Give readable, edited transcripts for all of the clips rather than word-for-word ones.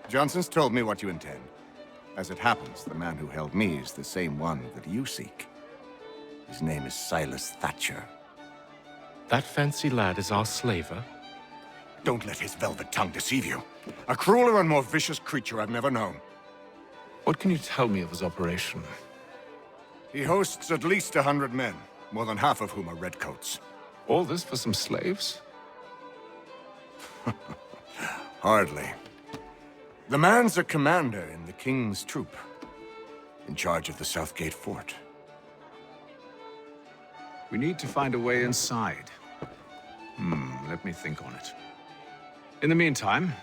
Johnson's told me what you intend. As it happens, the man who held me is the same one that you seek. His name is Silas Thatcher. That fancy lad is our slaver? Don't let his velvet tongue deceive you. A crueler and more vicious creature I've never known. What can you tell me of his operation? He hosts at least 100 men, more than half of whom are redcoats. All this for some slaves? Hardly. The man's a commander in the King's troop, in charge of the Southgate Fort. We need to find a way inside. Let me think on it. In the meantime,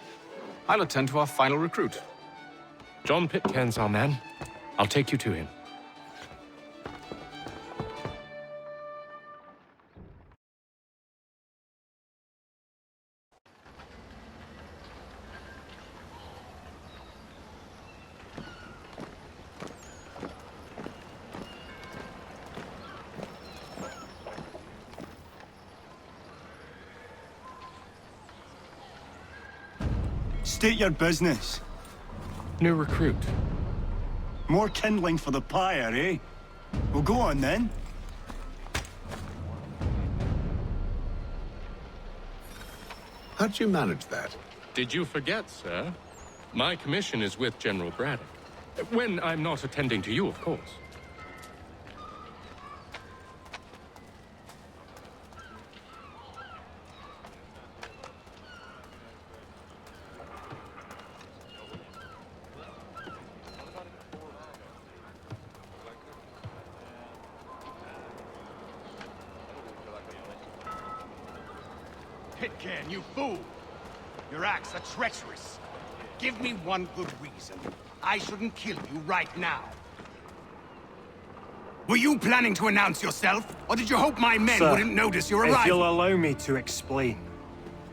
I'll attend to our final recruit. John Pitcairn's our man. I'll take you to him. State your business. New recruit. More kindling for the pyre, eh? Well, go on then. How'd you manage that? Did you forget, sir? My commission is with General Braddock. When I'm not attending to you, of course. Pitcairn, you fool! Your acts are treacherous. Give me one good reason. I shouldn't kill you right now. Were you planning to announce yourself, or did you hope my men wouldn't notice your arrival? If you'll allow me to explain.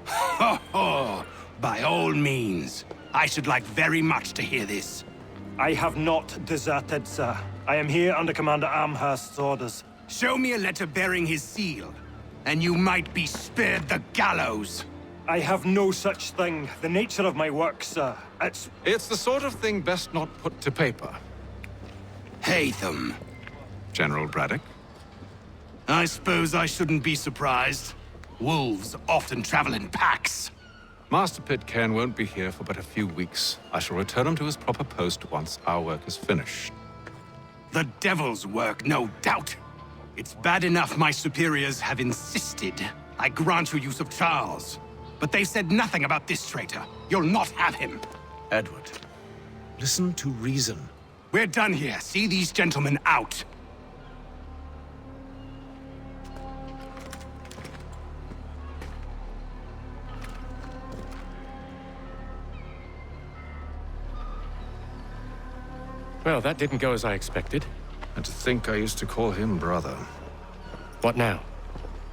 Ho ho! By all means. I should like very much to hear this. I have not deserted, sir. I am here under Commander Amherst's orders. Show me a letter bearing his seal, and you might be spared the gallows. I have no such thing. The nature of my work, sir, It's the sort of thing best not put to paper. Haytham. General Braddock? I suppose I shouldn't be surprised. Wolves often travel in packs. Master Pitcairn won't be here for but a few weeks. I shall return him to his proper post once our work is finished. The devil's work, no doubt. It's bad enough my superiors have insisted I grant you use of Charles. But they've said nothing about this traitor. You'll not have him. Edward, listen to reason. We're done here. See these gentlemen out. Well, that didn't go as I expected. And to think I used to call him brother. What now?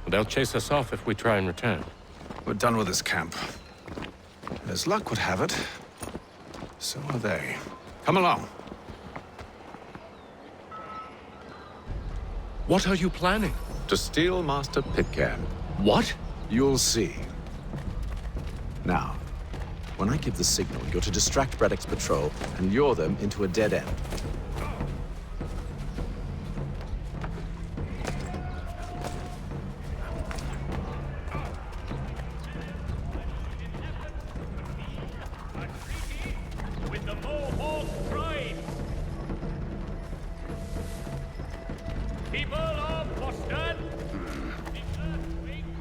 They'll chase us off if we try and return. We're done with this camp. As luck would have it, so are they. Come along. What are you planning? To steal Master Pitcairn. What? You'll see. Now, when I give the signal, you're to distract Braddock's patrol and lure them into a dead end.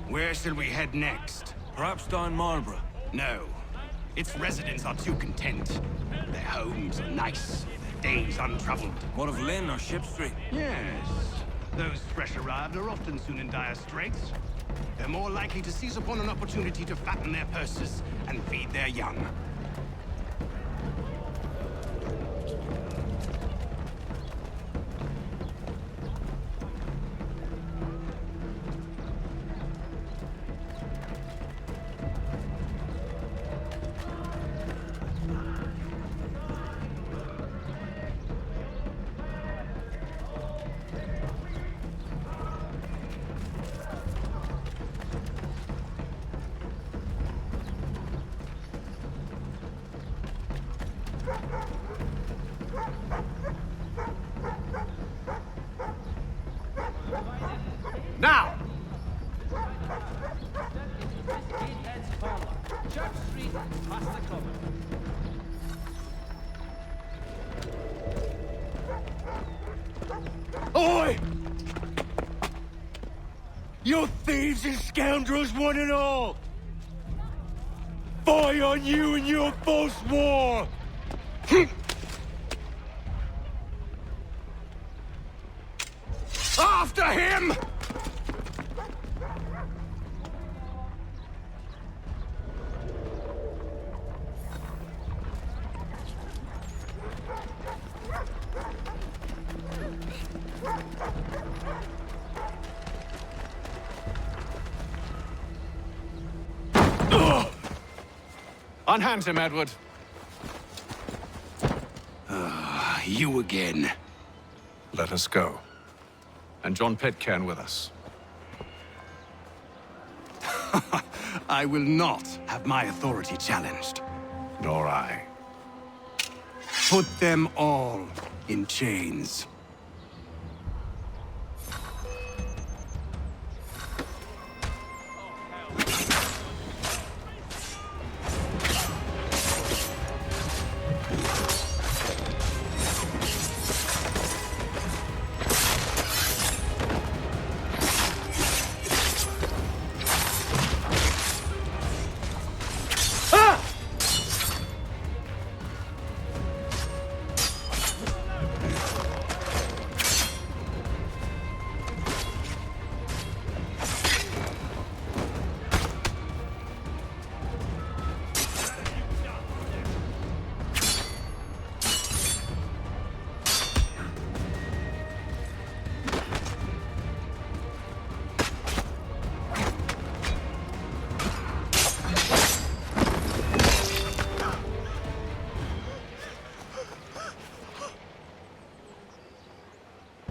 Where shall we head next? Perhaps down Marlborough. No. Its residents are too content. Their homes are nice, their days untroubled. What of Lynn or Ship Street? Yes. Those fresh arrived are often soon in dire straits. They're more likely to seize upon an opportunity to fatten their purses and feed their young. You thieves and scoundrels, one and all! Fie on you and your false war! After him! Unhand him, Edward. You again. Let us go. And John Pitcairn with us. I will not have my authority challenged. Nor I. Put them all in chains.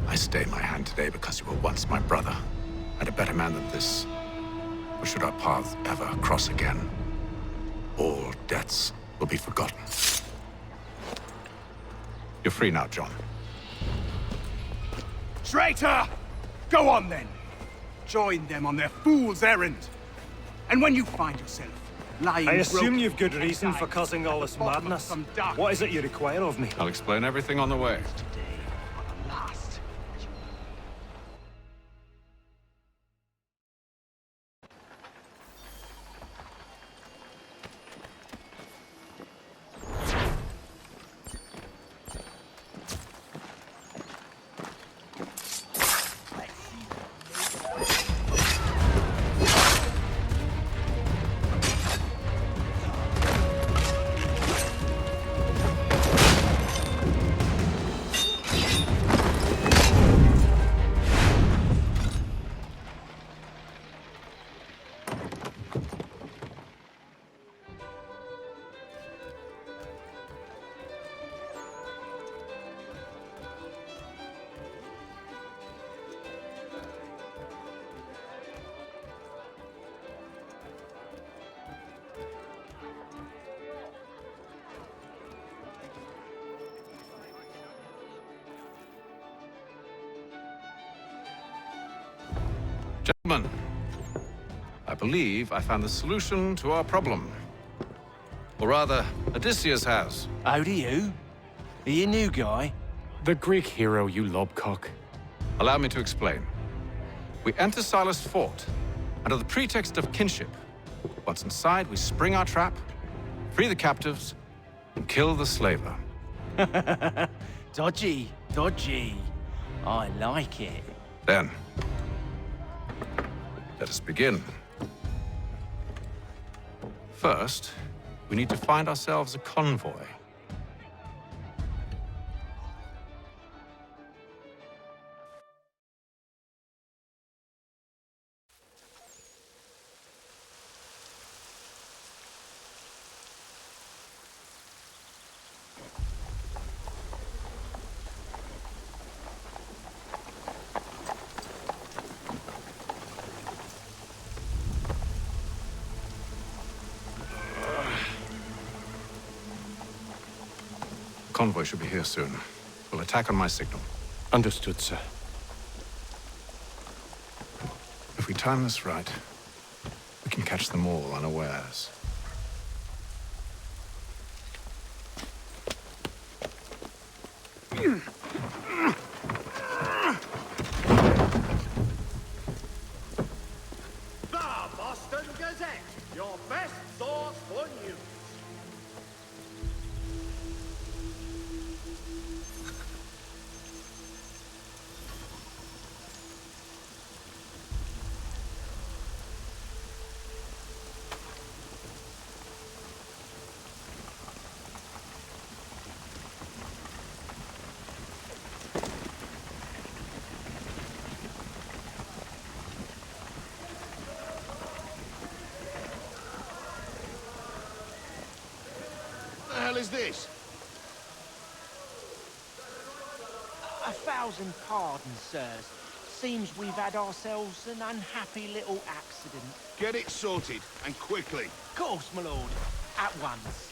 I stay my hand today because you were once my brother, and a better man than this. Or should our paths ever cross again, all debts will be forgotten. You're free now, John. Traitor! Go on then. Join them on their fool's errand. And when you find yourself lying I assume broken you've good reason for causing all this madness. What is it you require of me? I'll explain everything on the way. Gentlemen, I believe I found the solution to our problem. Or rather, Odysseus has. How do you? Are you a new guy? The Greek hero, you lobcock. Allow me to explain. We enter Silas' fort under the pretext of kinship. Once inside, we spring our trap, free the captives, and kill the slaver. Dodgy, dodgy. I like it. Then, let us begin. First, we need to find ourselves a convoy. Convoy should be here soon. We'll attack on my signal. Understood, sir. If we time this right, we can catch them all unawares. 1,000 pardons, sirs. Seems we've had ourselves an unhappy little accident. Get it sorted, and quickly. Of course, my lord. At once.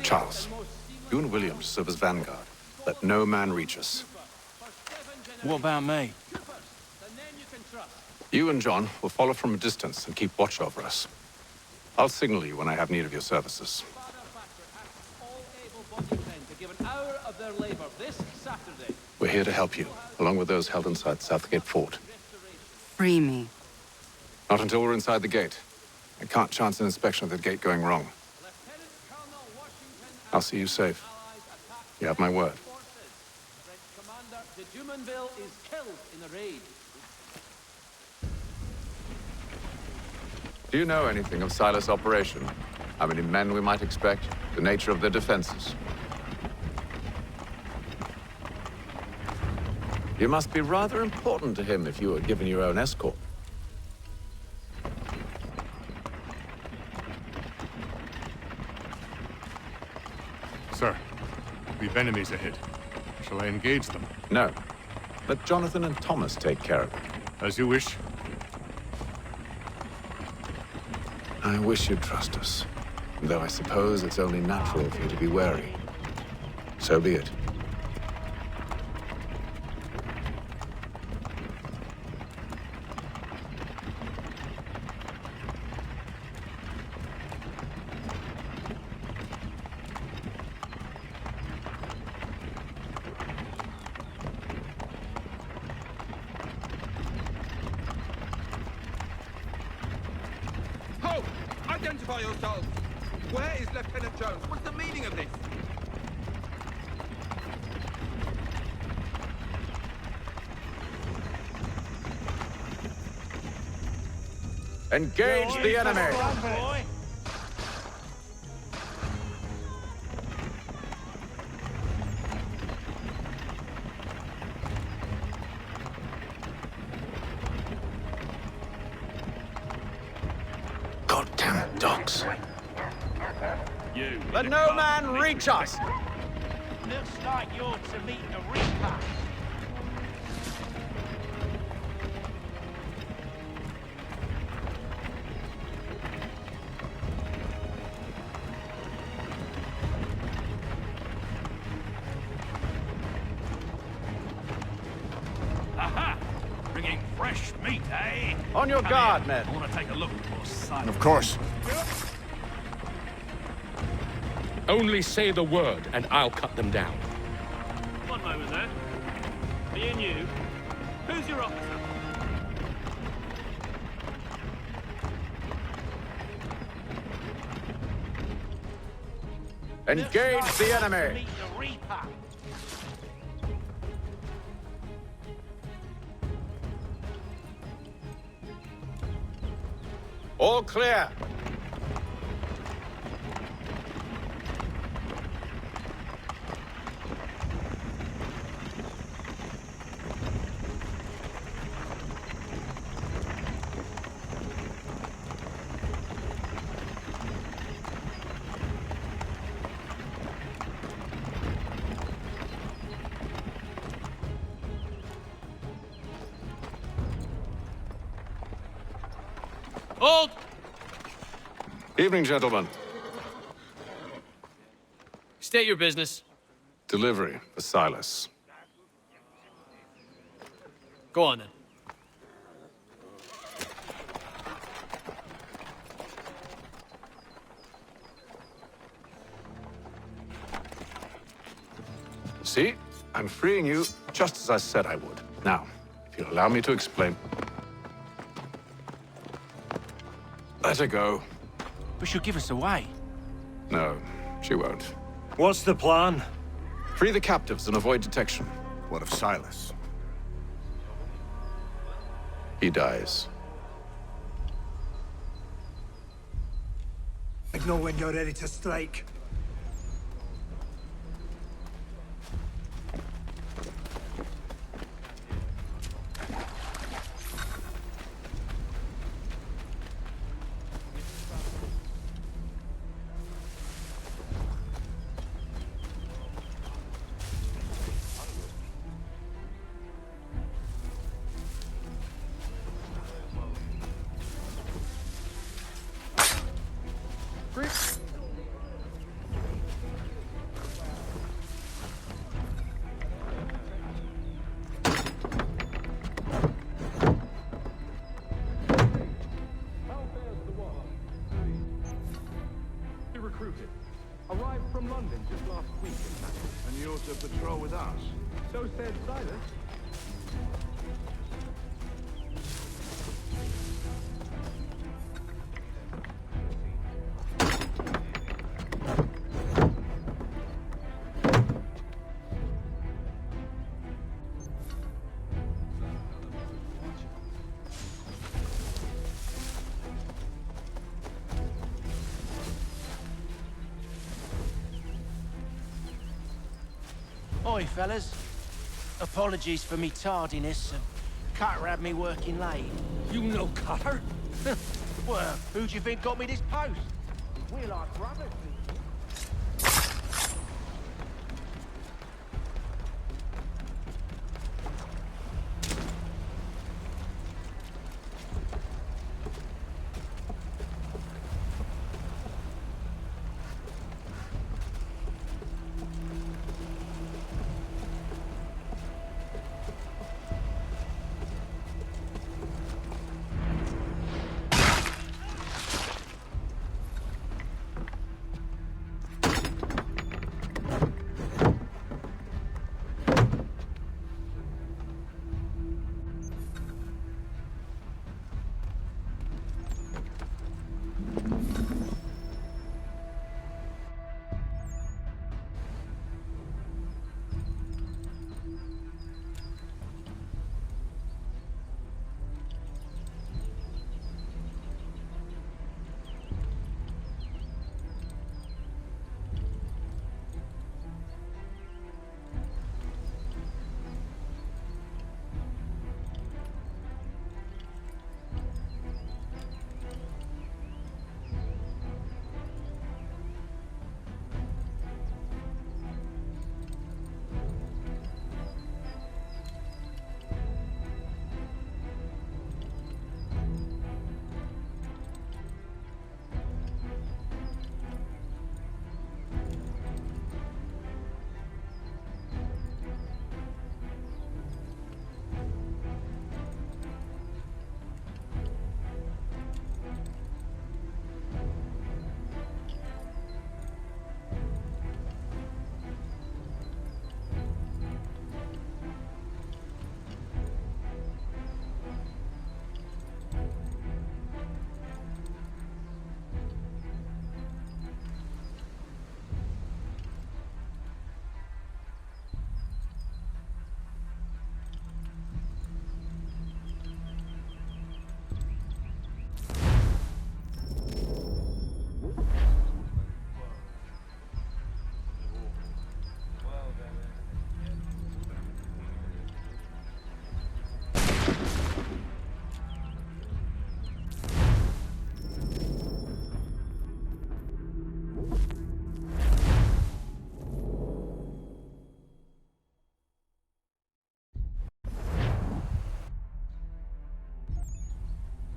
Charles, you and William serve as vanguard. Let no man reach us. What about me? You and John will follow from a distance and keep watch over us. I'll signal you when I have need of your services. We're here to help you, along with those held inside Southgate Fort. Free me. Not until we're inside the gate. I can't chance an inspection of the gate going wrong. I'll see you safe. You have my word. Commander de Jumonville is killed in the raid. Do you know anything of Silas' operation? How many men we might expect? The nature of their defenses? You must be rather important to him if you were given your own escort. Sir, we've enemies ahead. Shall I engage them? No. Let Jonathan and Thomas take care of it. As you wish. I wish you'd trust us. Though I suppose it's only natural for you to be wary. So be it. Halt! Identify yourselves! Where is Lieutenant Jones? What's the meaning of this? Engage the enemy! Boy. Goddamn dogs. Let no man reach us! Looks like you're to meet the Reaper. Aha! Bringing fresh meat, eh? On your guard, men. I want to take a look before sight. Of course. Only say the word, and I'll cut them down. One moment then. Me and you. Who's your officer? Engage the enemy! Meet the Reaper. All clear. Hold! Evening, gentlemen. State your business. Delivery for Silas. Go on then. See? I'm freeing you just as I said I would. Now, if you'll allow me to explain. Let her go. But she'll give us away. No, she won't. What's the plan? Free the captives and avoid detection. What of Silas? He dies. I know when you're ready to strike. Recruited. Arrived from London just last week, in fact. And you're to patrol with us? So said Silas. Oi, fellas. Apologies for me tardiness. Cutter had me working late. You know Cutter? Well, who do you think got me this post? We're like brothers.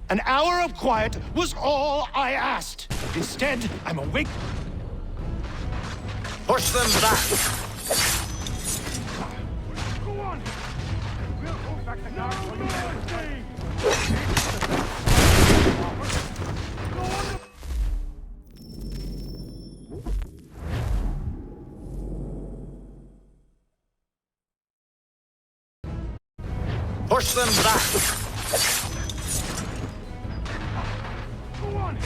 An hour of quiet was all I asked. Instead, I'm awake. Push them back! Go on! We'll go back to guard while you Push them back! Go on!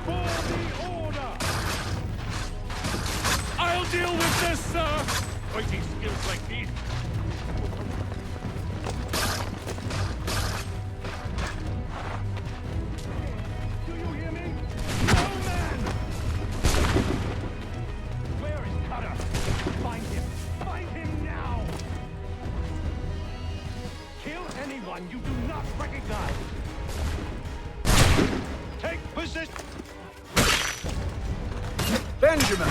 For the fighting skills like these. Do you hear me? No man! Where is Cutter? Find him! Find him now! Kill anyone you do not recognize! Take position! Benjamin!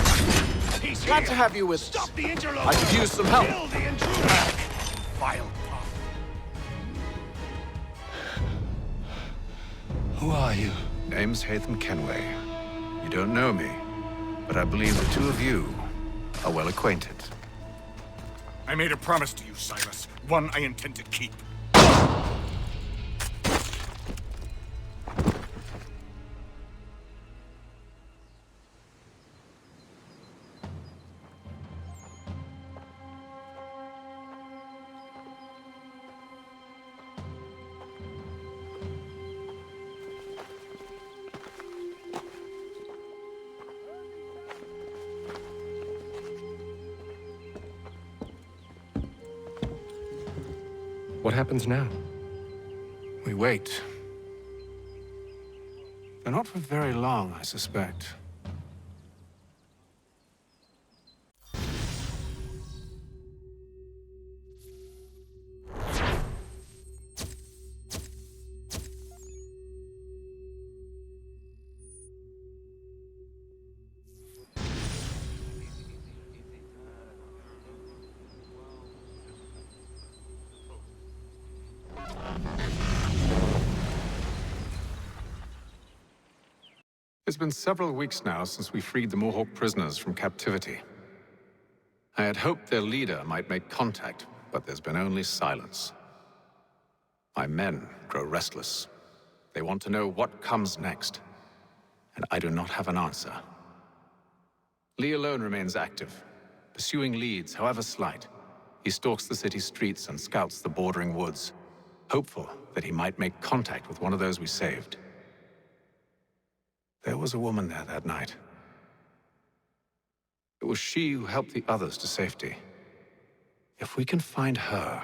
He's Glad here. to have you with us. Stop the interloper! I could use some help. Kill the intruder! Vile pup. Who are you? Name's Hatham Kenway. You don't know me, but I believe the two of you are well acquainted. I made a promise to you, Silas. One I intend to keep. What happens now? We wait. But not for very long, I suspect. It's been several weeks now since we freed the Mohawk prisoners from captivity. I had hoped their leader might make contact, but there's been only silence. My men grow restless. They want to know what comes next, and I do not have an answer. Lee alone remains active, pursuing leads, however slight. He stalks the city streets and scouts the bordering woods, hopeful that he might make contact with one of those we saved. There was a woman there that night. It was she who helped the others to safety. If we can find her,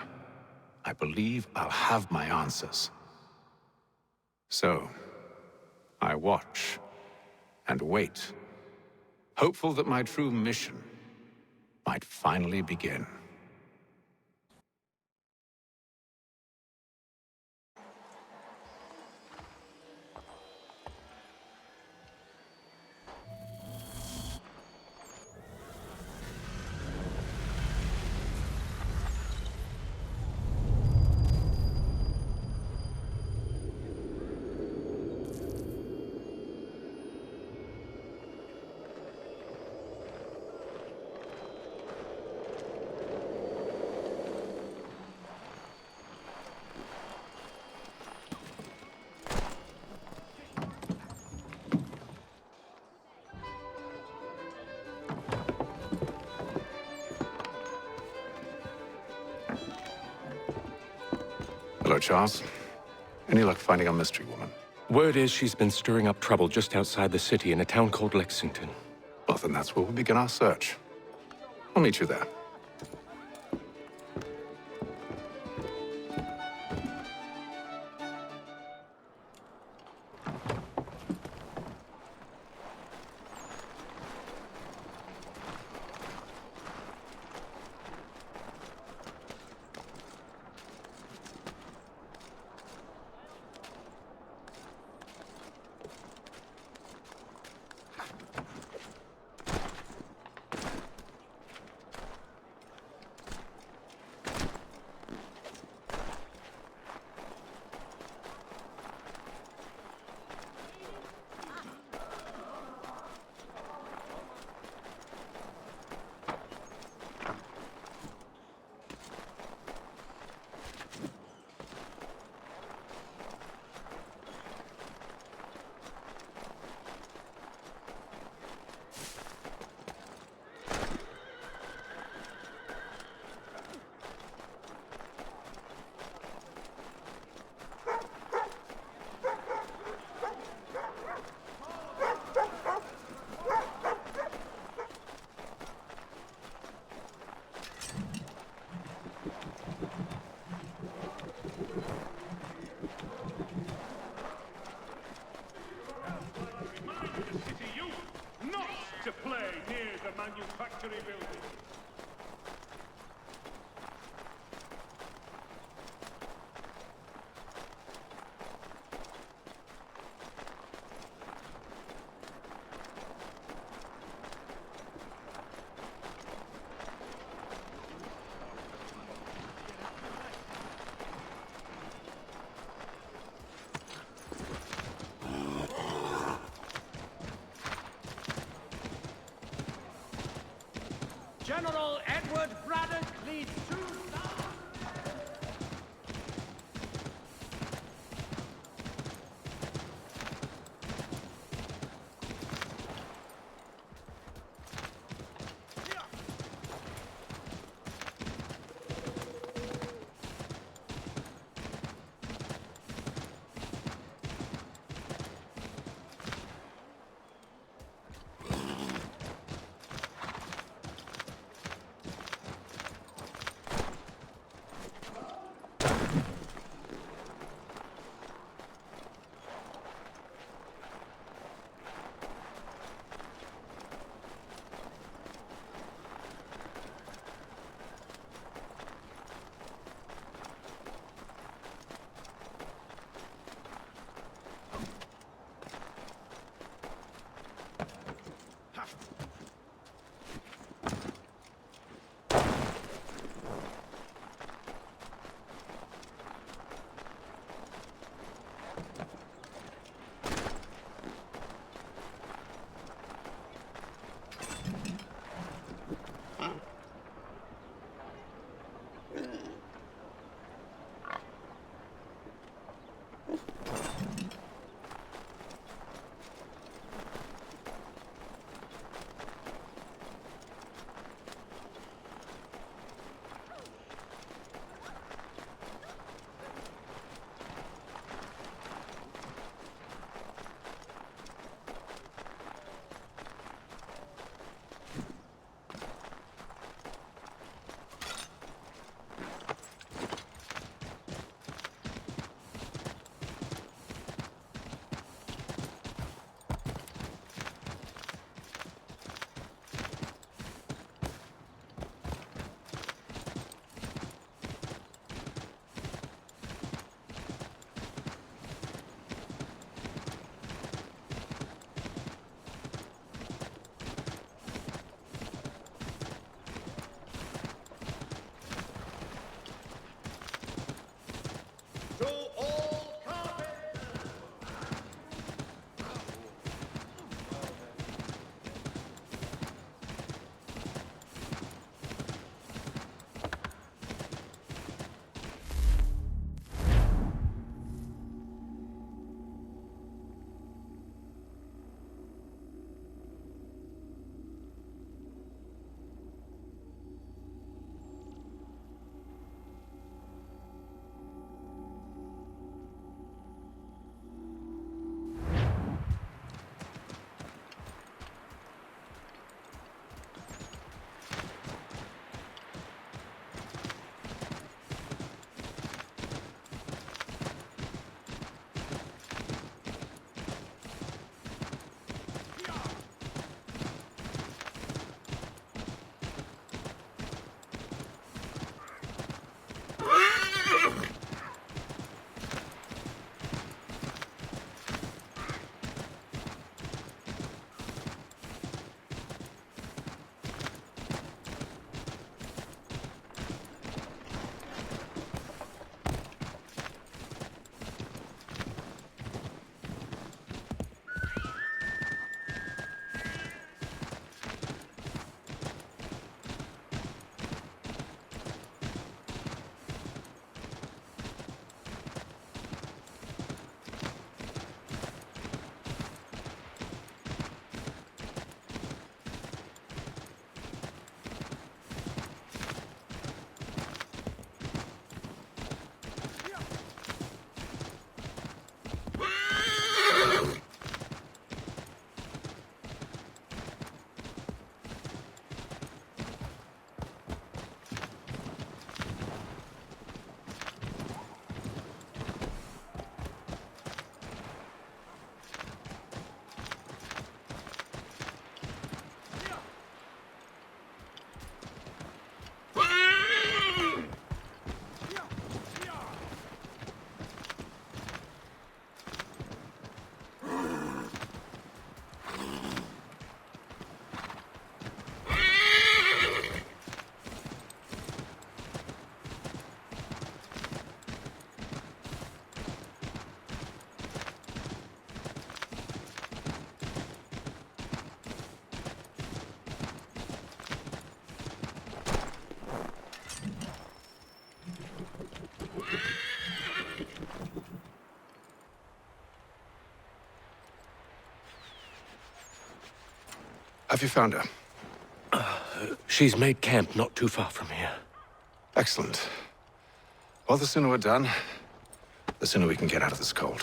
I believe I'll have my answers. So, I watch and wait, hopeful that my true mission might finally begin. Hello, Charles. Any luck finding our mystery woman? Word is she's been stirring up trouble just outside the city in a town called Lexington. Well, then that's where we'll begin our search. I'll meet you there. manufactory building. General Edward Braddock leads 2,000. Have you found her? She's made camp not too far from here. Excellent. Well, the sooner we're done, the sooner we can get out of this cold.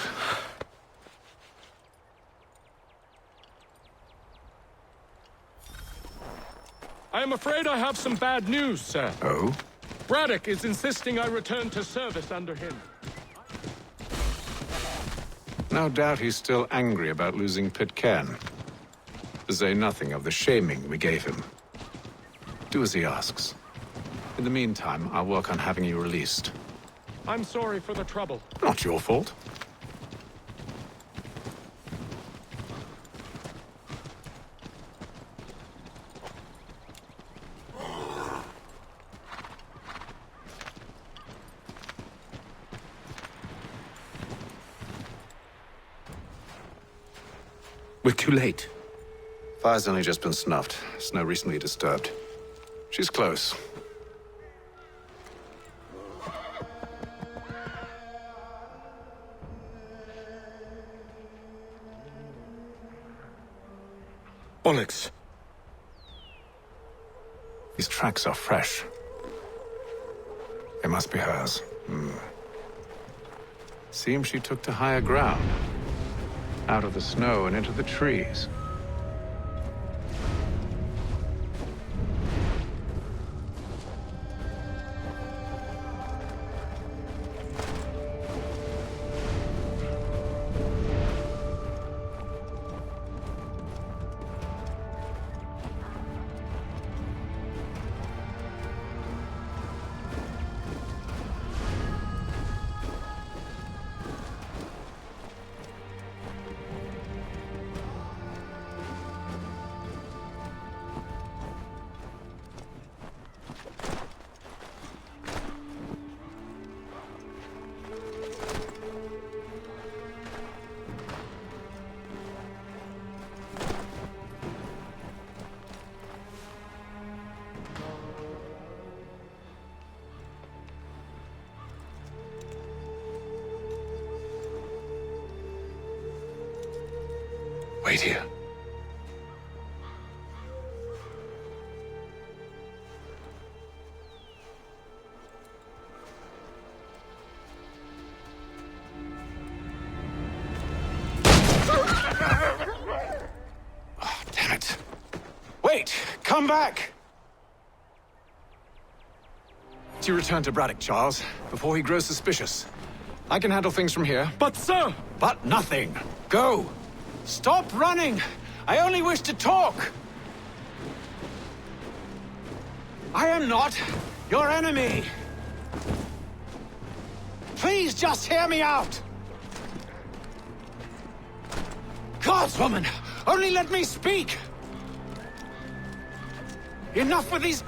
I am afraid I have some bad news, sir. Oh? Braddock is insisting I return to service under him. No doubt he's still angry about losing Pitcairn. To say nothing of the shaming we gave him. Do as he asks. In the meantime, I'll work on having you released. I'm sorry for the trouble. Not your fault. We're too late. Fire's only just been snuffed. Snow recently disturbed. She's close. Bollocks. These tracks are fresh. They must be hers. Seems she took to higher ground. Out of the snow and into the trees. Wait here. Oh, damn it. Wait! Come back! You return to Braddock, Charles, before he grows suspicious. I can handle things from here. But, sir! But nothing. Go! Stop running! I only wish to talk! I am not your enemy! Please just hear me out! Gods, woman! Only let me speak! Enough with these...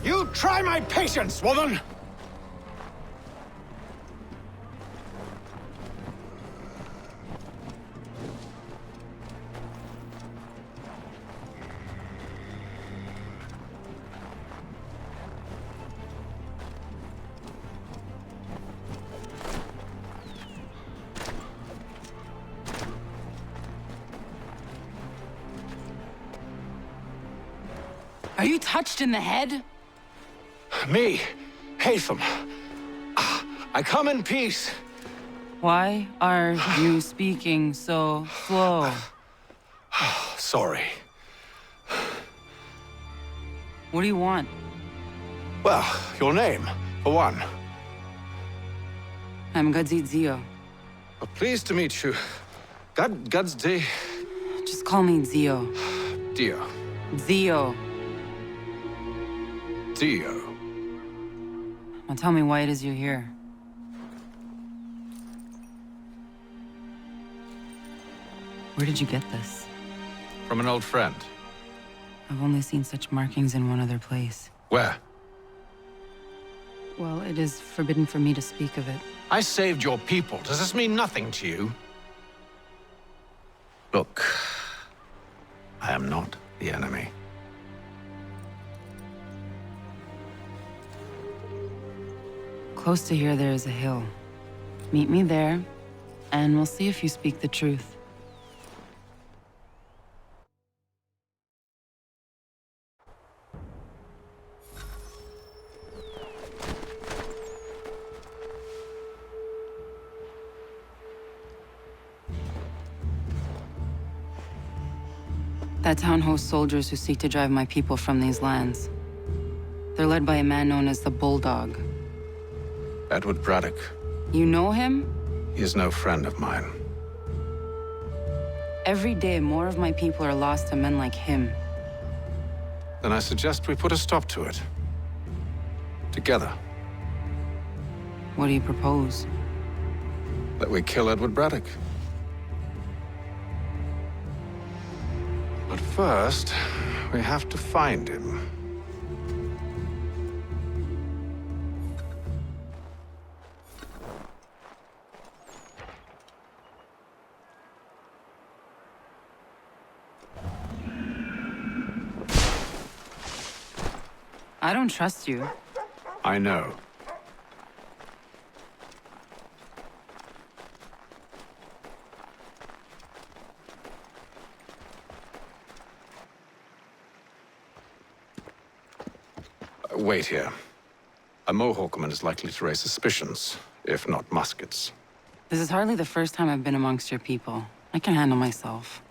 You try my patience, woman! Are you touched in the head? Me, Hatham. I come in peace. Why are you speaking so slow? Sorry. What do you want? Well, your name, for one. I'm Gadzit Zio. Pleased to meet you. Gadsdi. Just call me Zio. Dio. Zio. Dio. Now tell me why it is you're here. Where did you get this? From an old friend. I've only seen such markings in one other place. Where? Well, it is forbidden for me to speak of it. I saved your people. Does this mean nothing to you? Look, I am not the enemy. Close to here, there is a hill. Meet me there, and we'll see if you speak the truth. That town hosts soldiers who seek to drive my people from these lands. They're led by a man known as the Bulldog. Edward Braddock. You know him? He is no friend of mine. Every day, more of my people are lost to men like him. Then I suggest we put a stop to it. Together. What do you propose? That we kill Edward Braddock. But first, we have to find him. I don't trust you. I know. Wait here. A Mohawkman is likely to raise suspicions, if not muskets. This is hardly the first time I've been amongst your people. I can handle myself.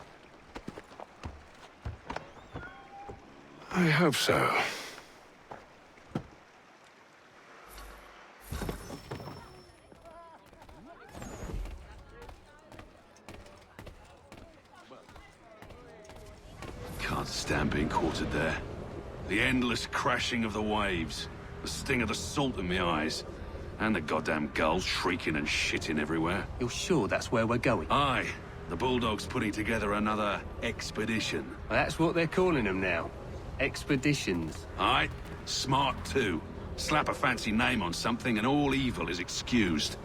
I hope so. Can't stand being quartered there. The endless crashing of the waves, the sting of the salt in my eyes, and the goddamn gulls shrieking and shitting everywhere. You're sure that's where we're going? Aye. The Bulldog's putting together another expedition. Well, that's what they're calling them now. Expeditions. Aye. Smart too. Slap a fancy name on something and all evil is excused.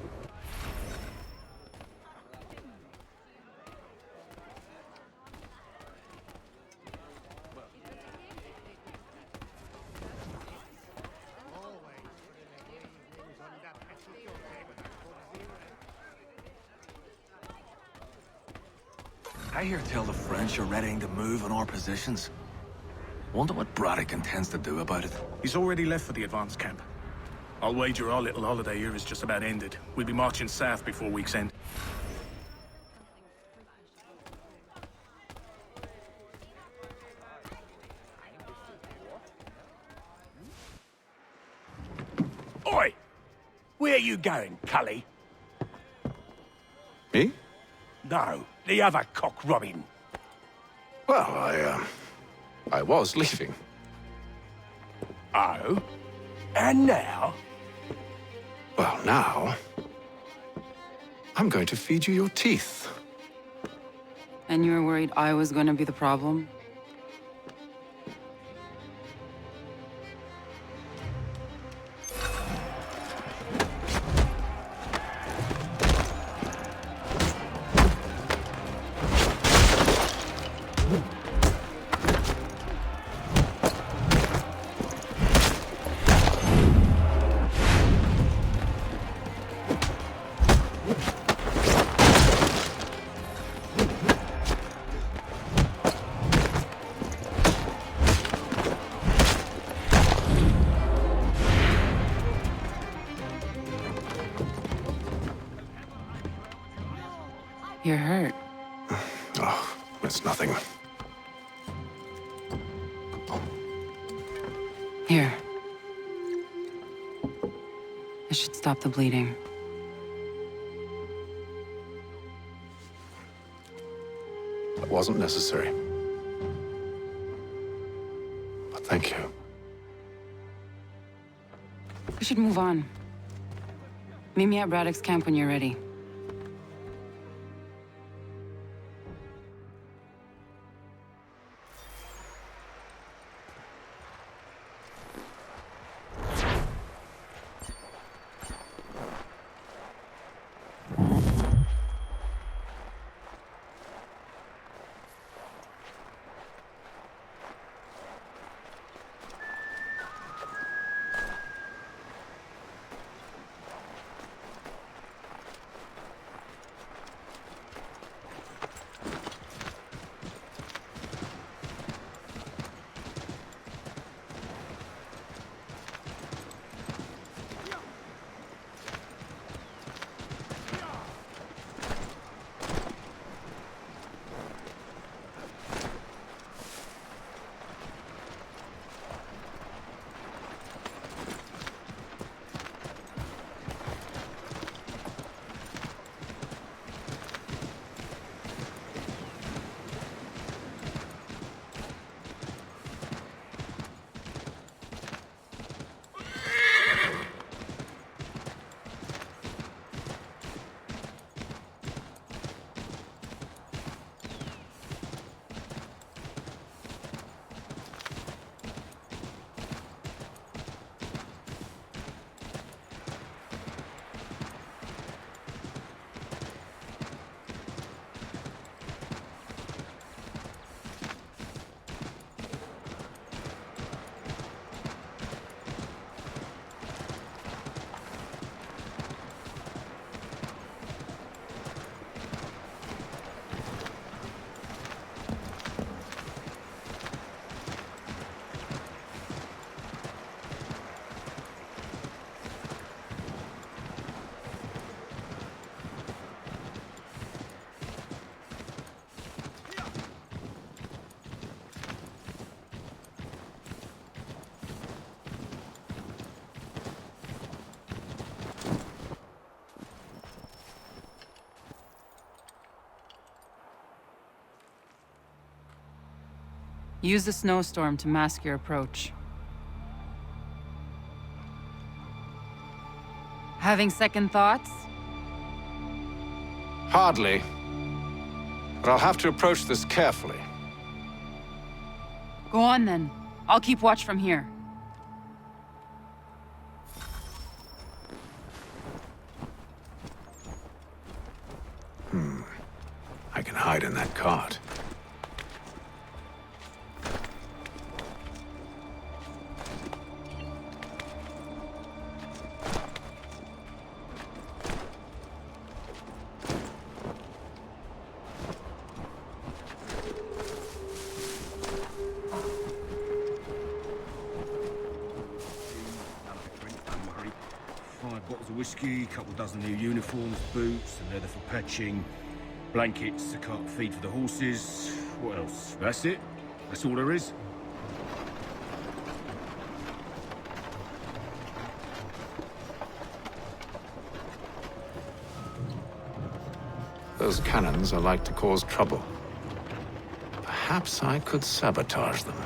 I hear tell the French are readying to move on our positions. Wonder what Braddock intends to do about it. He's already left for the advance camp. I'll wager our little holiday here is just about ended. We'll be marching south before week's end. Oi! Where you going, Cully? Me? No, the other cock Robin. Well, I was leaving. Oh? And now? Well, now... I'm going to feed you your teeth. And you were worried I was going to be the problem? you're hurt. Oh, it's nothing. Here. This should stop the bleeding. That wasn't necessary. But thank you. We should move on. Meet me at Braddock's camp when you're ready. Use the snowstorm to mask your approach. Having second thoughts? Hardly. But I'll have to approach this carefully. Go on then. I'll keep watch from here. I can hide in that cart. Whiskey, couple dozen new uniforms, boots, and leather for patching, blankets, a cart feed for the horses. What else? That's it? That's all there is? Those cannons are like to cause trouble. Perhaps I could sabotage them.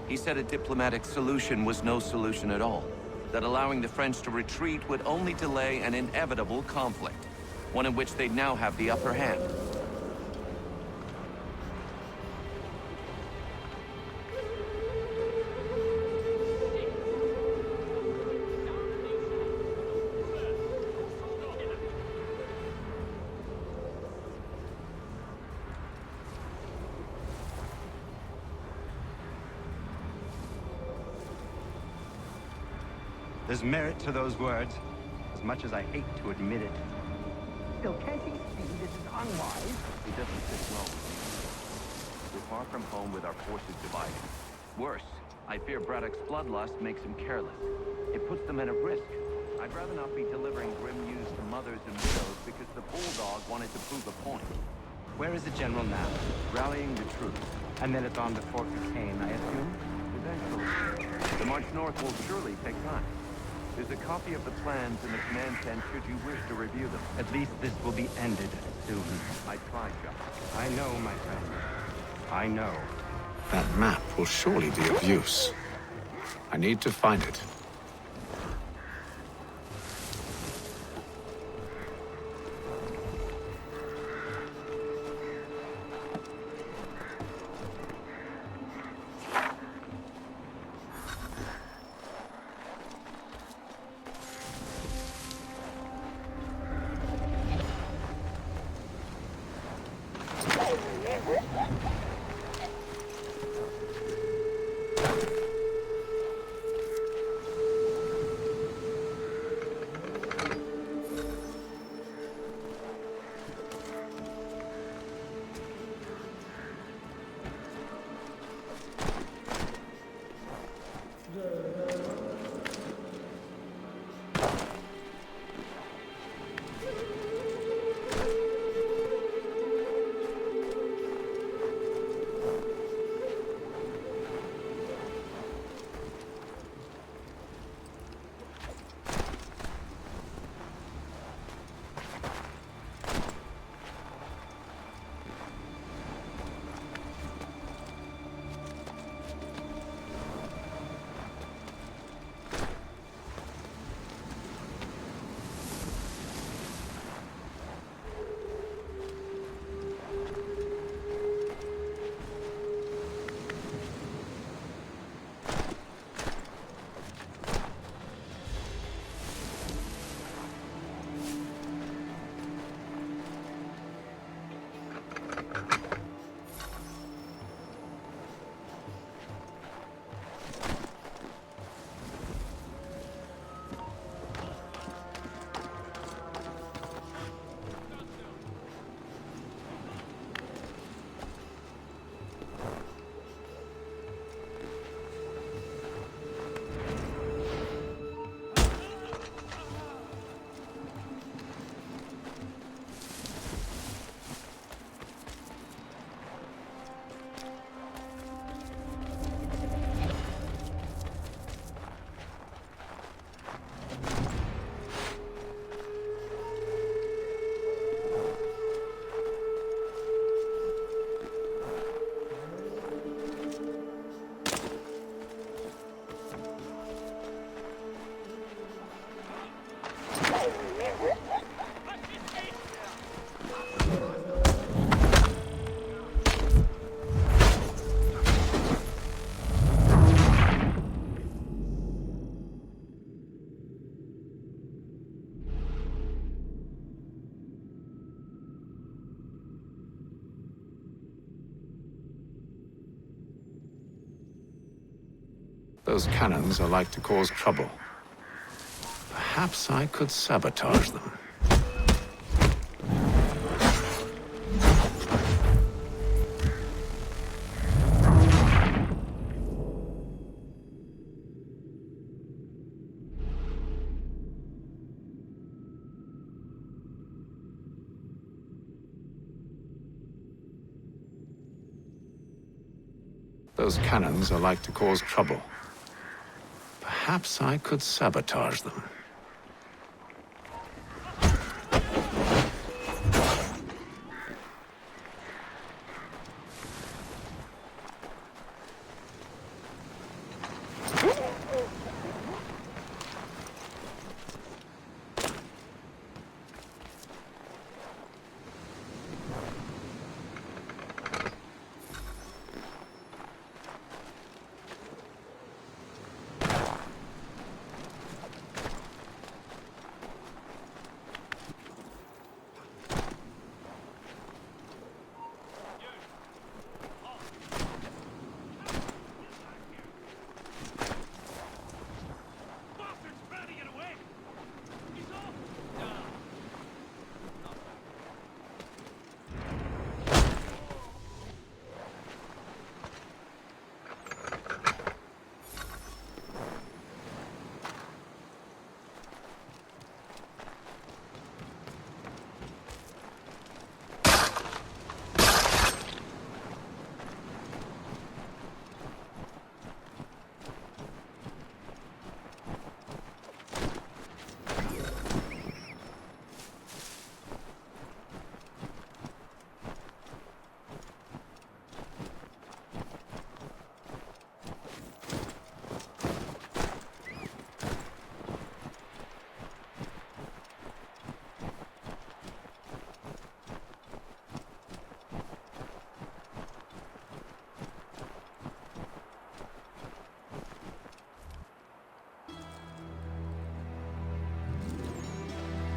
He said a diplomatic solution was no solution at all. That allowing the French to retreat would only delay an inevitable conflict, one in which they'd now have the upper hand. There's merit to those words, as much as I hate to admit it. Still, can't he see this is unwise? He doesn't sit well. We're far from home with our forces divided. Worse, I fear Braddock's bloodlust makes him careless. It puts the men at risk. I'd rather not be delivering grim news to mothers and widows because the bulldog wanted to prove a point. Where is the general now? Rallying the troops. And then it's on to Fort Duquesne, I assume? Eventually. The march north will surely take time. There's a copy of the plans in the command tent should you wish to review them. At least this will be ended soon. I tried, John. I know, my friend. I know. That map will surely be of use. I need to find it. Those cannons are like to cause trouble. Perhaps I could sabotage them. Those cannons are like to cause trouble. Perhaps I could sabotage them.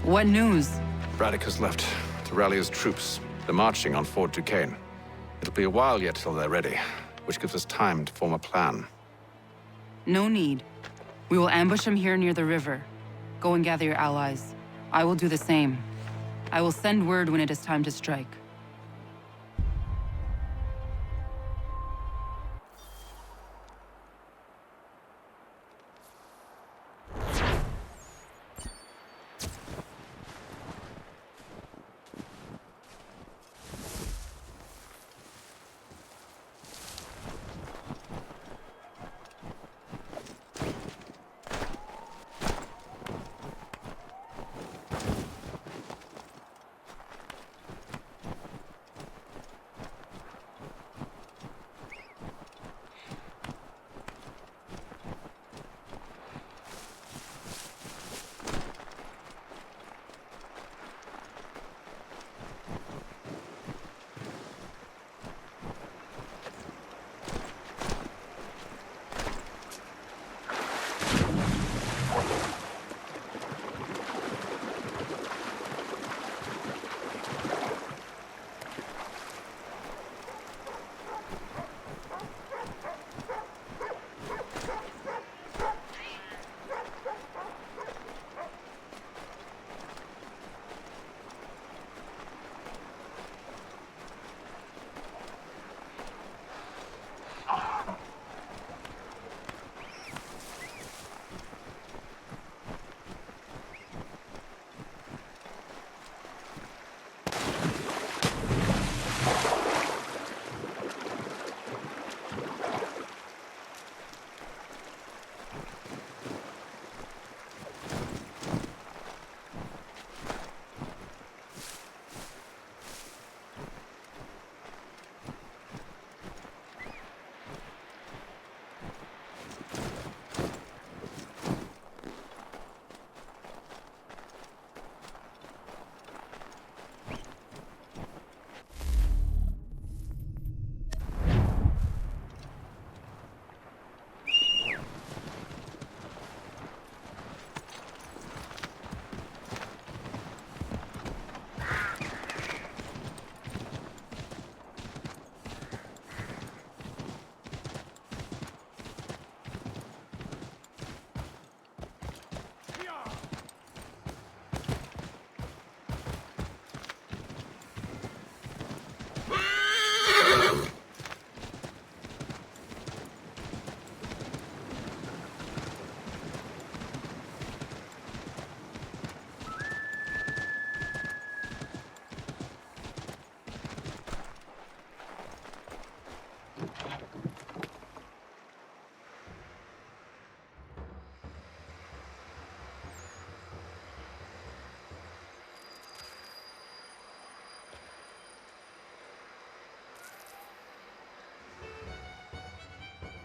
What news? Braddock has left to rally his troops. They're marching on Fort Duquesne. It'll be a while yet till they're ready, which gives us time to form a plan. No need. We will ambush him here near the river. Go and gather your allies. I will do the same. I will send word when it is time to strike.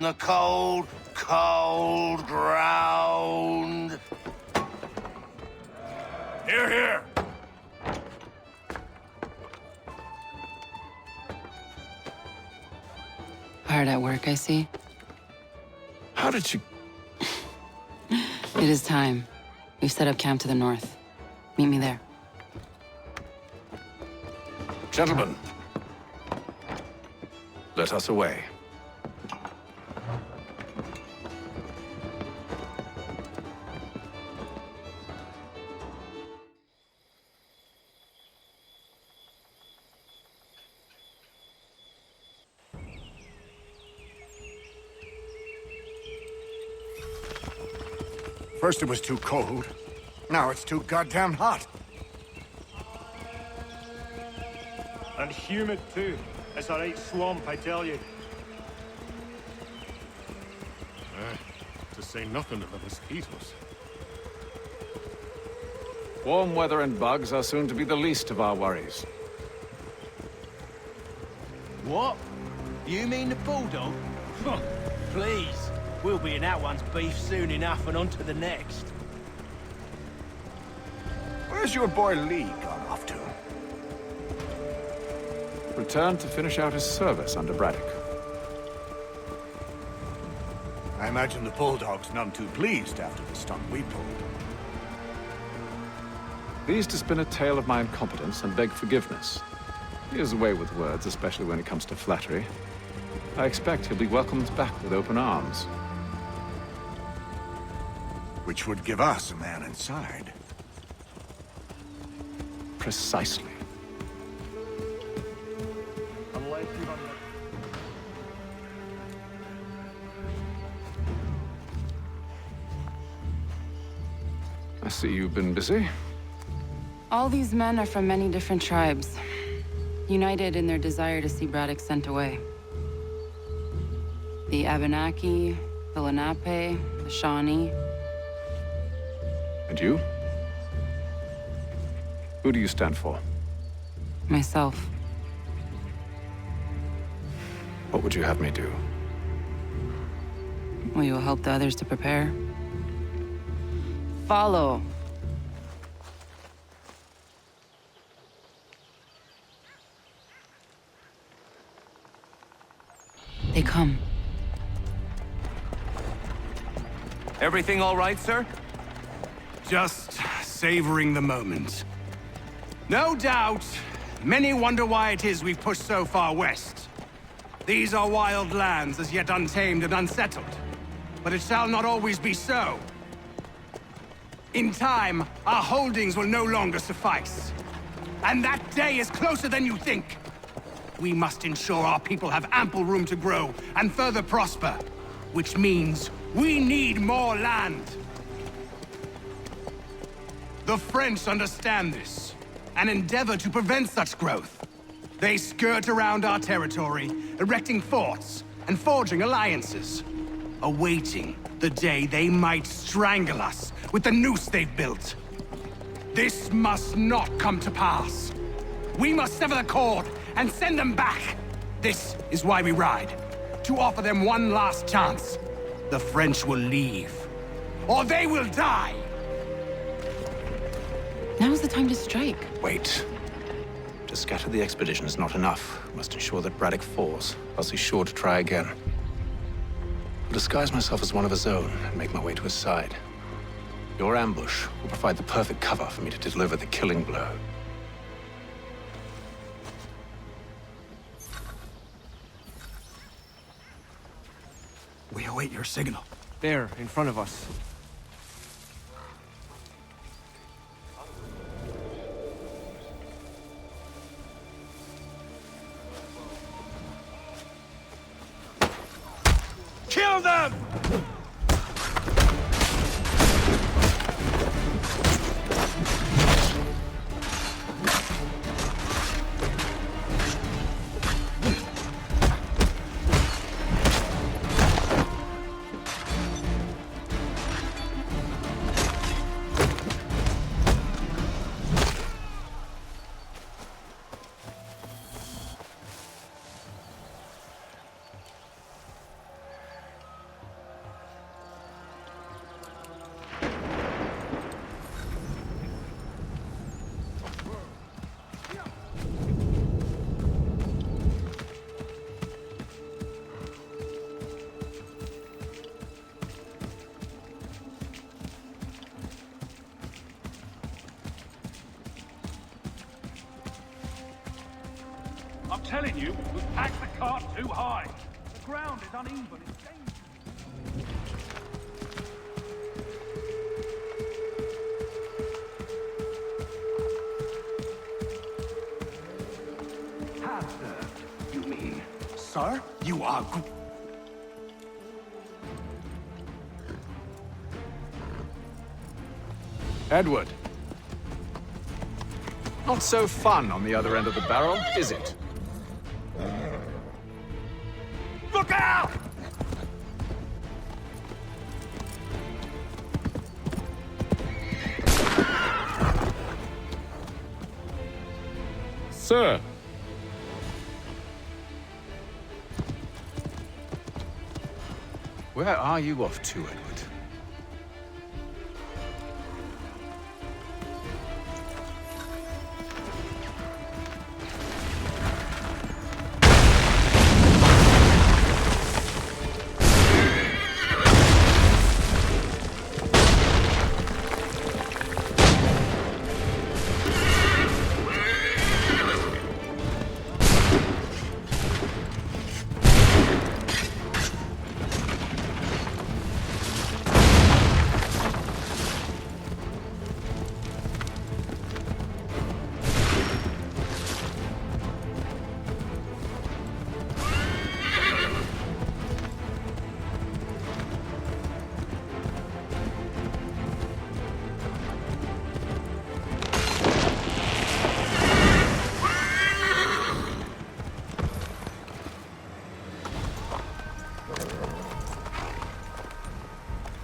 The cold, cold ground. Here, here! Hard at work, I see. How did you... It is time. We've set up camp to the north. Meet me there. Gentlemen, let us away. First it was too cold. Now it's too goddamn hot. And humid too. It's a right swamp, I tell you. To say nothing of the mosquitoes. Warm weather and bugs are soon to be the least of our worries. What? You mean the bulldog? Please. We'll be in that one's beef soon enough and on to the next. Where's your boy Lee gone off to? Returned to finish out his service under Braddock. I imagine the Bulldog's none too pleased after the stunt we pulled. Pleased to spin a tale of my incompetence and beg forgiveness. He is away with words, especially when it comes to flattery. I expect he'll be welcomed back with open arms. Which would give us a man inside. Precisely. Unless you've I see you've been busy. All these men are from many different tribes, united in their desire to see Braddock sent away. The Abenaki, the Lenape, the Shawnee. And you? Who do you stand for? Myself. What would you have me do? Will you help the others to prepare? Follow. They come. Everything all right, sir? Just savoring the moment. No doubt, many wonder why it is we've pushed so far west. These are wild lands as yet untamed and unsettled. But it shall not always be so. In time, our holdings will no longer suffice. And that day is closer than you think. We must ensure our people have ample room to grow and further prosper. Which means we need more land. The French understand this, and endeavor to prevent such growth. They skirt around our territory, erecting forts and forging alliances, awaiting the day they might strangle us with the noose they've built. This must not come to pass. We must sever the cord and send them back. This is why we ride, to offer them one last chance. The French will leave, or they will die. Now's the time to strike. Wait. To scatter the expedition is not enough. We must ensure that Braddock falls, else he's sure to try again. I'll disguise myself as one of his own and make my way to his side. Your ambush will provide the perfect cover for me to deliver the killing blow. We await your signal. There, in front of us. Kill them! I'm telling you, we've packed the cart too high. The ground is uneven. It's dangerous. Half-served, you mean? Sir, you are... Edward. Not so fun on the other end of the barrel, is it? Look out! Sir! Where are you off to, Edward?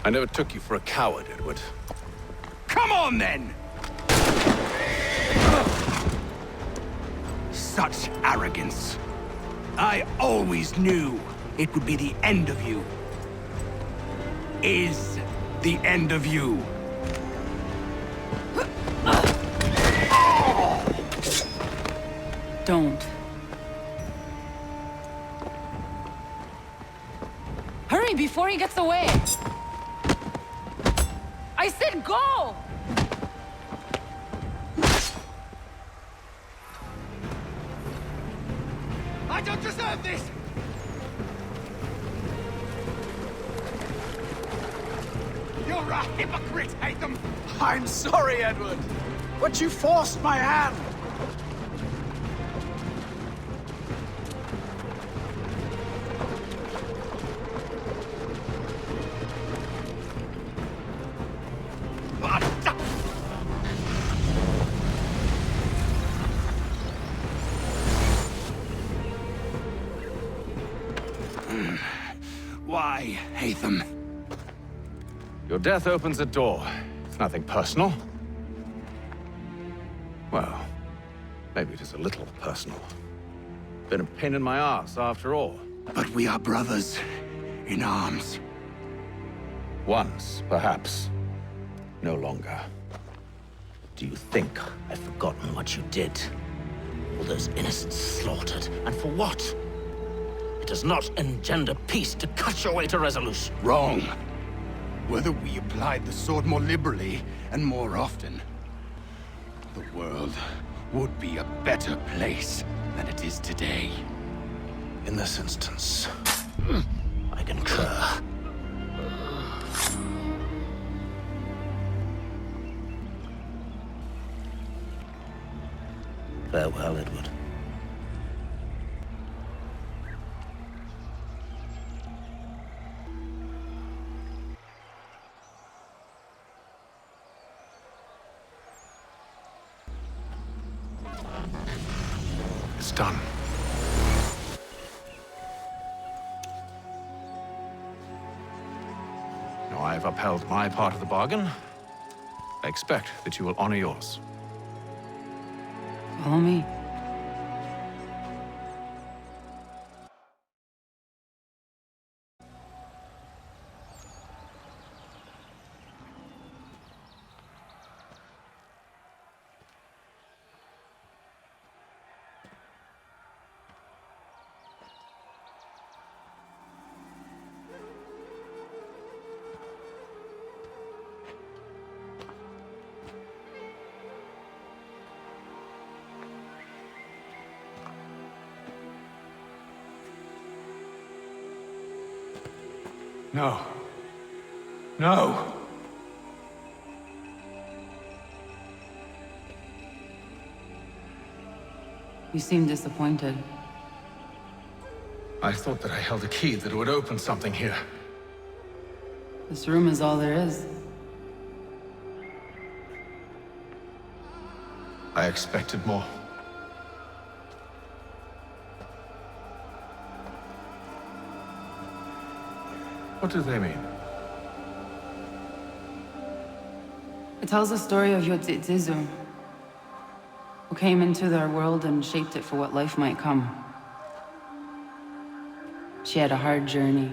I never took you for a coward, Edward. Come on, then! Such arrogance. I always knew it would be the end of you. Is the end of you. Don't. Hurry before he gets away! I said go! I don't deserve this! You're a hypocrite, Hatham! I'm sorry, Edward, but you forced my hand. Why, Hatham? Your death opens a door. It's nothing personal. Well, maybe it is a little personal. Been a pain in my ass, after all. But we are brothers in arms. Once, perhaps. No longer. Do you think I've forgotten what you did? All those innocents slaughtered, and for what? It does not engender peace to cut your way to resolution. Wrong. Whether we applied the sword more liberally and more often, the world would be a better place than it is today. In this instance, I concur. Farewell, Edward. It's done. Now I've upheld my part of the bargain. I expect that you will honor yours. Follow me. No. No! You seem disappointed. I thought that I held a key that would open something here. This room is all there is. I expected more. What do they mean? It tells the story of Yotzitzizu, who came into their world and shaped it for what life might come. She had a hard journey,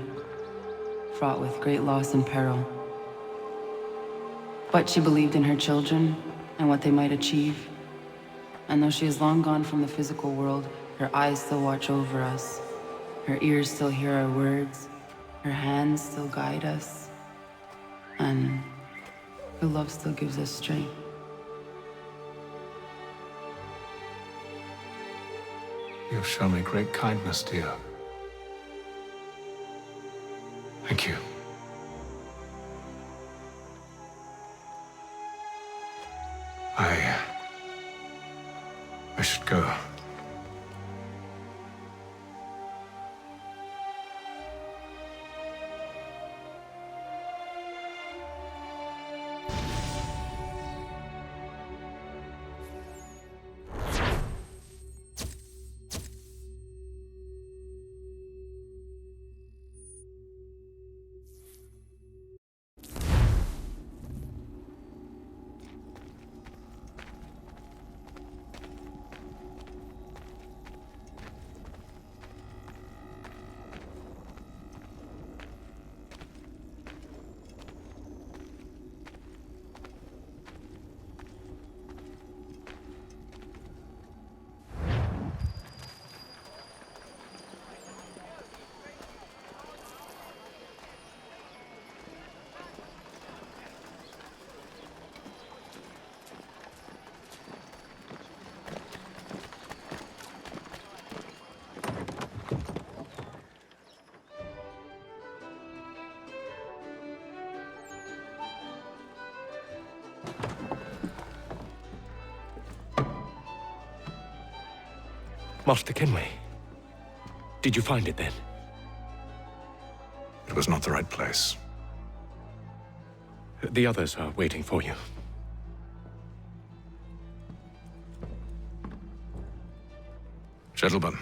fraught with great loss and peril. But she believed in her children and what they might achieve. And though she is long gone from the physical world, her eyes still watch over us. Her ears still hear our words. Her hands still guide us. And her love still gives us strength. You have shown me great kindness, dear. Thank you. I should go. Master Kenway. Did you find it then? It was not the right place. The others are waiting for you. Gentlemen,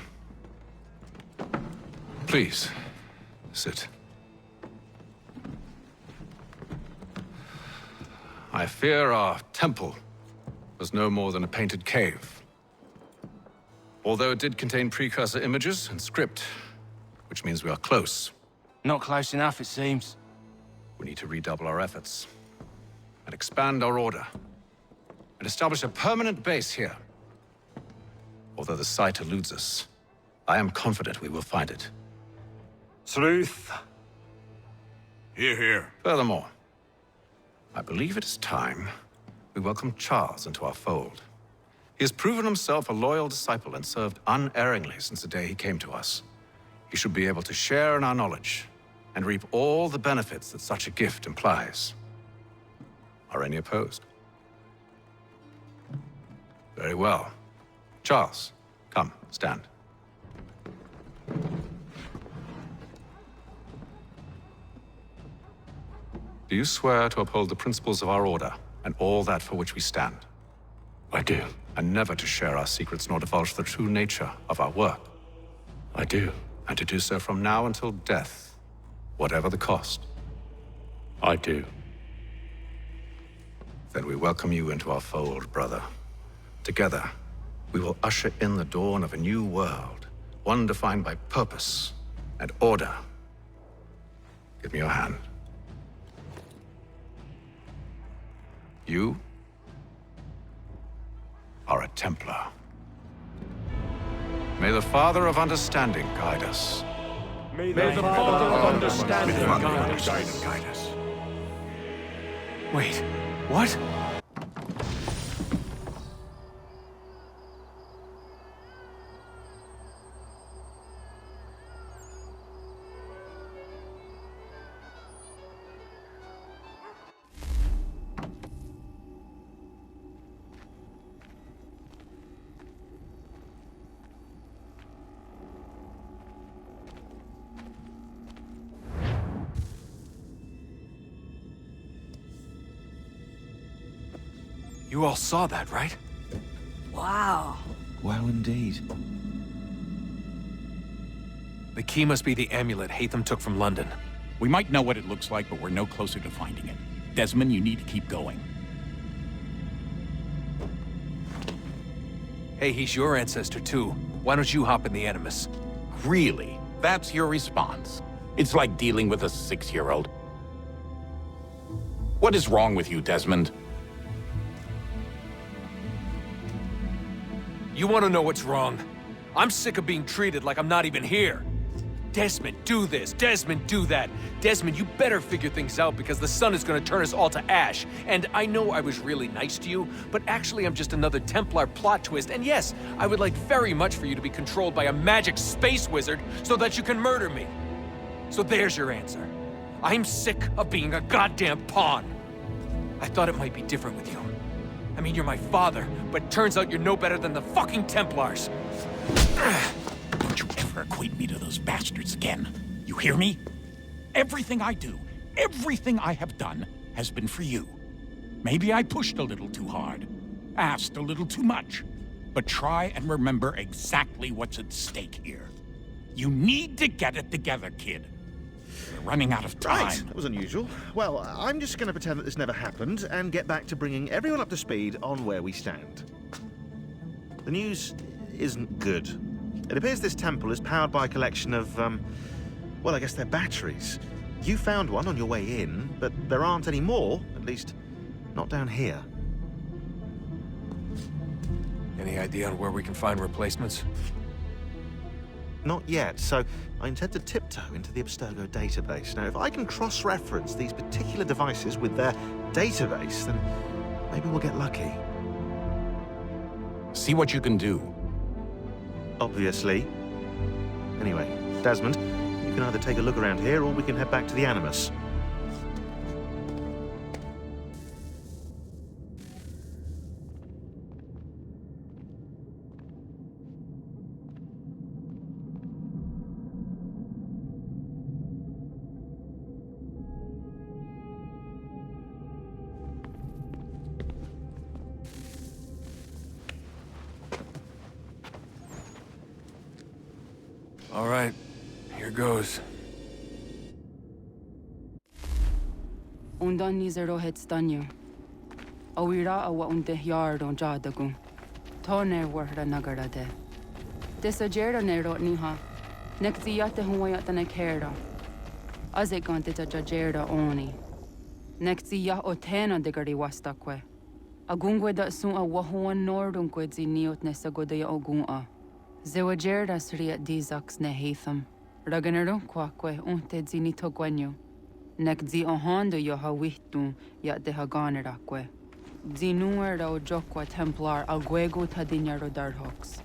please, sit. I fear our temple was no more than a painted cave. Although it did contain precursor images and script, which means we are close. Not close enough, it seems. We need to redouble our efforts and expand our order and establish a permanent base here. Although the site eludes us, I am confident we will find it. Truth. Hear, hear. Furthermore, I believe it is time we welcome Charles into our fold. He has proven himself a loyal disciple and served unerringly since the day he came to us. He should be able to share in our knowledge and reap all the benefits that such a gift implies. Are any opposed? Very well. Charles, come, stand. Do you swear to uphold the principles of our order and all that for which we stand? I do. And never to share our secrets nor divulge the true nature of our work? I do. And to do so from now until death, whatever the cost? I do. Then we welcome you into our fold, brother. Together, we will usher in the dawn of a new world, one defined by purpose and order. Give me your hand. You are a Templar. May the Father of Understanding guide us. May the Father of Understanding guide us. Wait, what? You all saw that, right? Wow. Wow, indeed. The key must be the amulet Hatham took from London. We might know what it looks like, but we're no closer to finding it. Desmond, you need to keep going. Hey, he's your ancestor too. Why don't you hop in the Animus? Really? That's your response? It's like dealing with a 6-year-old. What is wrong with you, Desmond? You want to know what's wrong? I'm sick of being treated like I'm not even here. Desmond, do this. Desmond, do that. Desmond, you better figure things out because the sun is going to turn us all to ash. And I know I was really nice to you, but actually I'm just another Templar plot twist. And yes, I would like very much for you to be controlled by a magic space wizard so that you can murder me. So there's your answer. I'm sick of being a goddamn pawn. I thought it might be different with you. I mean, you're my father, but turns out you're no better than the fucking Templars. Don't you ever equate me to those bastards again. You hear me? Everything I do, everything I have done, has been for you. Maybe I pushed a little too hard, asked a little too much, but try and remember exactly what's at stake here. You need to get it together, kid. We're running out of time. Right, that was unusual. Well, I'm just going to pretend that this never happened and get back to bringing everyone up to speed on where we stand. The news isn't good. It appears this temple is powered by a collection of, well, I guess they're batteries. You found one on your way in, but there aren't any more, at least not down here. Any idea on where we can find replacements? Not yet, so I intend to tiptoe into the Abstergo database. Now, if I can cross-reference these particular devices with their database, then maybe we'll get lucky. See what you can do. Obviously. Anyway, Desmond, you can either take a look around here or we can head back to the Animus. All right, here goes. Undan ni zero het stanyu. Awira awa unde yard on jadagun. Tone warda nagara de. Desajera nero niha. Nekti yate huwayat na kera. Azekante ta jajera oni. Nekti ya otena de gari wastakwe. Agungwe da sun a wahuan nordun kwedzi niot nesagodaya ogun. Zewajerda sriat dizax ne heatham. Raganero kwakwe unte zini togwanyo. Nek zi ohando yo hawihtun ya de haganerakwe. Zinuer o jokwa templar alguego tadinyaro darhox.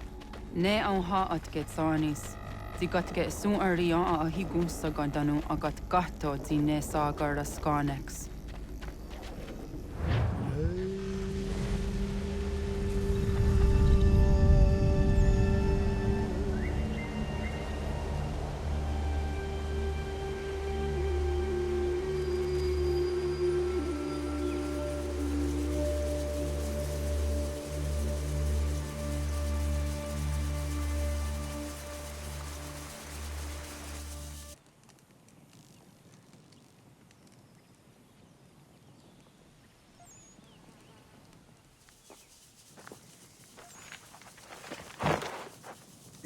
Ne ha at getsanis. Zi gat get sun arian a higun sagandanu agat gatto zi ne sagar skanex.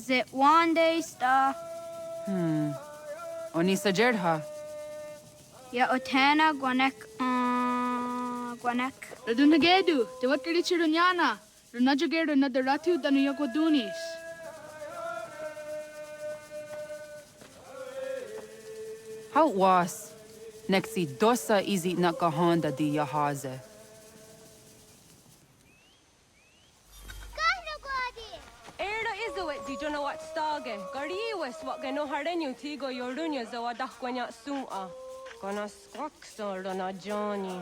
Zit one day star. Oni sajerha. Ya otena gwanek gwanek. Radunagedu, te wakari chirunyana. Runajagedu na daratu danu yagodunis. How was? Nexi dosa izi nakahanda di yahaze. Di jona wat stage. Gariwes wat gano harenyu tigo yorunya zawa dakwanya sum'a. Gana squaxor na Johnny.